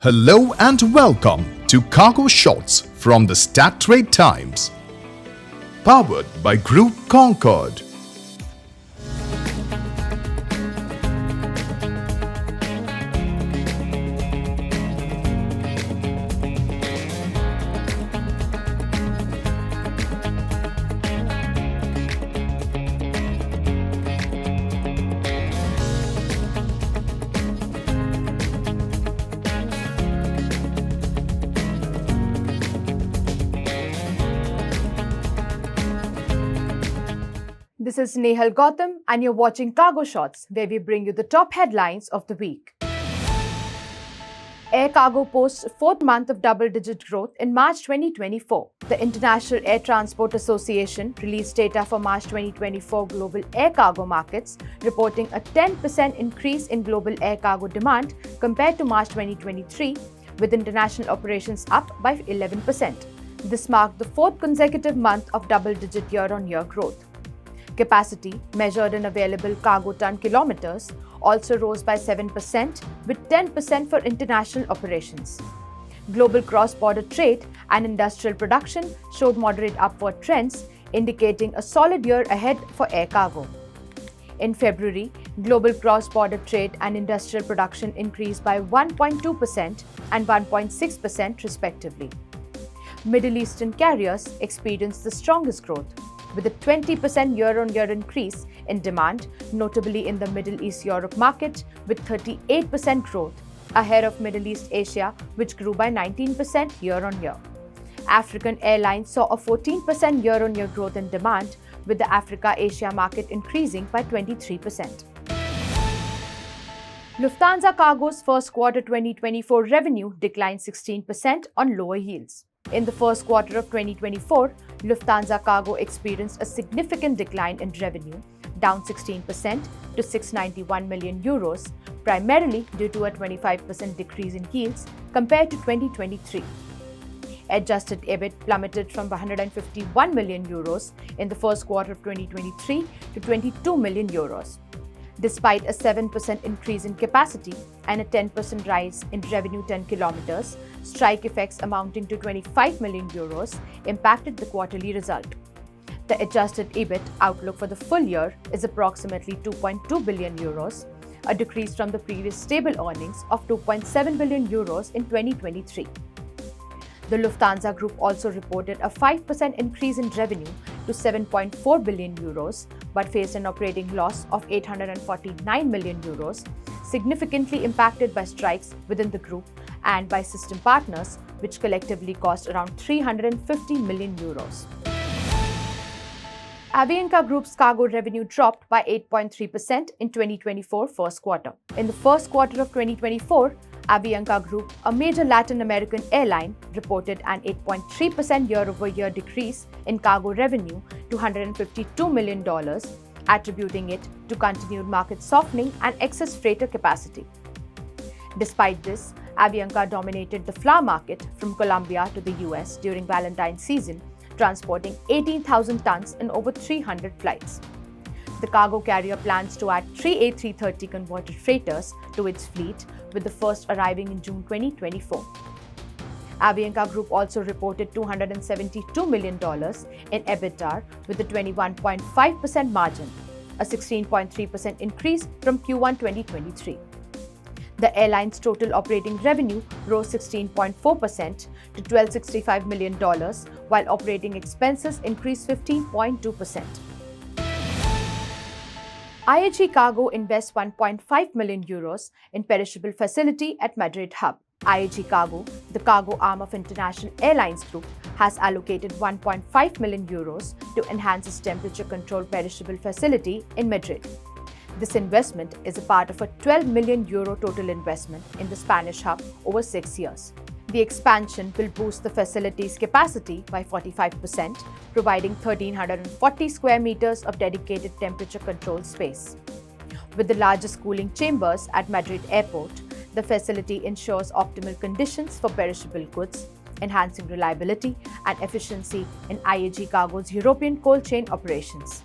Hello and welcome to Cargo Shots from the Stat Trade Times. Powered by Group Concorde. This is Nehal Gautam and you're watching Cargo Shots, where we bring you the top headlines of the week. Air cargo posts fourth month of double-digit growth in March 2024. The International Air Transport Association released data for March 2024 global air cargo markets, reporting a 10% increase in global air cargo demand compared to March 2023, with international operations up by 11%. This marked the fourth consecutive month of double-digit year-on-year growth. Capacity, measured in available cargo ton kilometers, also rose by 7%, with 10% for international operations. Global cross-border trade and industrial production showed moderate upward trends, indicating a solid year ahead for air cargo. In February, global cross-border trade and industrial production increased by 1.2% and 1.6% respectively. Middle Eastern carriers experienced the strongest growth, with a 20% year-on-year increase in demand, notably in the Middle East Europe market, with 38% growth, ahead of Middle East Asia, which grew by 19% year-on-year. African airlines saw a 14% year-on-year growth in demand, with the Africa-Asia market increasing by 23%. Lufthansa Cargo's first quarter 2024 revenue declined 16% on lower yields. In the first quarter of 2024, Lufthansa Cargo experienced a significant decline in revenue, down 16% to 691 million euros, primarily due to a 25% decrease in yields compared to 2023. Adjusted EBIT plummeted from 151 million euros in the first quarter of 2023 to 22 million euros. Despite a 7% increase in capacity and a 10% rise in revenue 10 kilometers, strike effects amounting to 25 million euros impacted the quarterly result. The adjusted EBIT outlook for the full year is approximately 2.2 billion euros, a decrease from the previous stable earnings of 2.7 billion euros in 2023. The Lufthansa Group also reported a 5% increase in revenue to 7.4 billion euros, but faced an operating loss of 849 million euros, significantly impacted by strikes within the group and by system partners, which collectively cost around 350 million euros. Avianca Group's cargo revenue dropped by 8.3% in 2024 first quarter. In the first quarter of 2024, Avianca Group, a major Latin American airline, reported an 8.3% year-over-year decrease in cargo revenue to $152 million, attributing it to continued market softening and excess freighter capacity. Despite this, Avianca dominated the flower market from Colombia to the US during Valentine's season, transporting 18,000 tons in over 300 flights. The cargo carrier plans to add 3 A330 converted freighters to its fleet, with the first arriving in June 2024. Avianca Group also reported $272 million in EBITDA with a 21.5% margin, a 16.3% increase from Q1 2023. The airline's total operating revenue rose 16.4% to $1,265 million, while operating expenses increased 15.2%. IAG Cargo invests 1.5 million euros in perishable facility at Madrid hub. IAG Cargo, the cargo arm of International Airlines Group, has allocated 1.5 million euros to enhance its temperature-controlled perishable facility in Madrid. This investment is a part of a 12 million euro total investment in the Spanish hub over 6 years. The expansion will boost the facility's capacity by 45%, providing 1,340 square meters of dedicated temperature-controlled space. With the largest cooling chambers at Madrid Airport, the facility ensures optimal conditions for perishable goods, enhancing reliability and efficiency in IAG Cargo's European cold chain operations.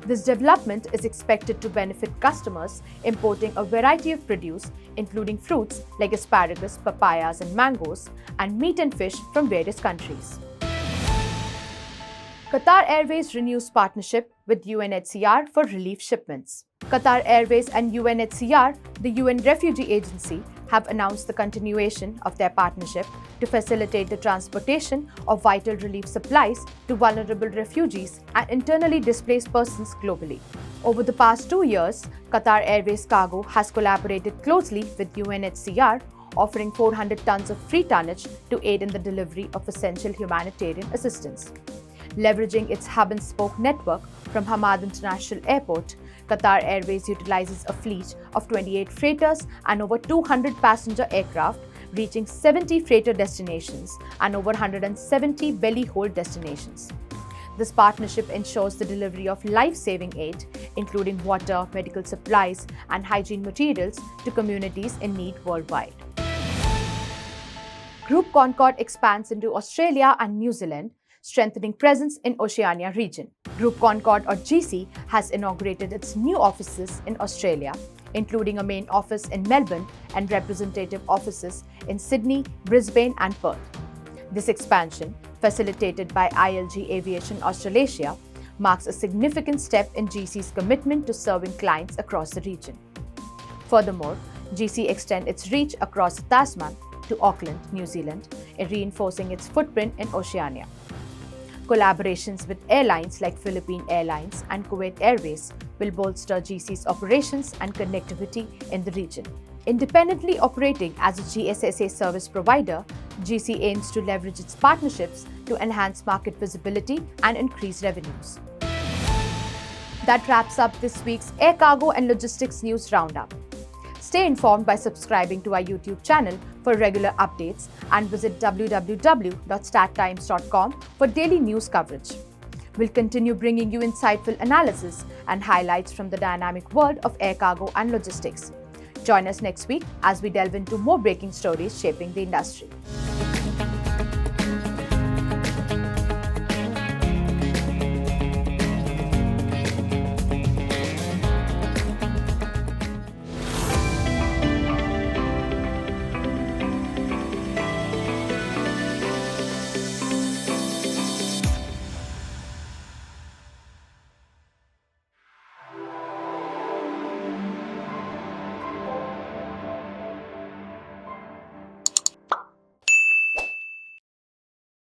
This development is expected to benefit customers importing a variety of produce, including fruits like asparagus, papayas, and mangoes, and meat and fish from various countries. Qatar Airways renews partnership with UNHCR for relief shipments. Qatar Airways and UNHCR, the UN Refugee Agency, have announced the continuation of their partnership to facilitate the transportation of vital relief supplies to vulnerable refugees and internally displaced persons globally. Over the past 2 years, Qatar Airways Cargo has collaborated closely with UNHCR, offering 400 tons of free tonnage to aid in the delivery of essential humanitarian assistance. Leveraging its hub-and-spoke network from Hamad International Airport, Qatar Airways utilizes a fleet of 28 freighters and over 200 passenger aircraft, reaching 70 freighter destinations and over 170 belly-hold destinations. This partnership ensures the delivery of life-saving aid, including water, medical supplies, and hygiene materials to communities in need worldwide. Group Concorde expands into Australia and New Zealand, strengthening presence in Oceania region. Group Concorde, or GC, has inaugurated its new offices in Australia, including a main office in Melbourne and representative offices in Sydney, Brisbane, and Perth. This expansion, facilitated by IAG Aviation Australasia, marks a significant step in GC's commitment to serving clients across the region. Furthermore, GC extends its reach across Tasman to Auckland, New Zealand, reinforcing its footprint in Oceania. Collaborations with airlines like Philippine Airlines and Kuwait Airways will bolster GC's operations and connectivity in the region. Independently operating as a GSSA service provider, GC aims to leverage its partnerships to enhance market visibility and increase revenues. That wraps up this week's Air Cargo and Logistics News Roundup. Stay informed by subscribing to our YouTube channel for regular updates and visit www.stattimes.com for daily news coverage. We'll continue bringing you insightful analysis and highlights from the dynamic world of air cargo and logistics. Join us next week as we delve into more breaking stories shaping the industry.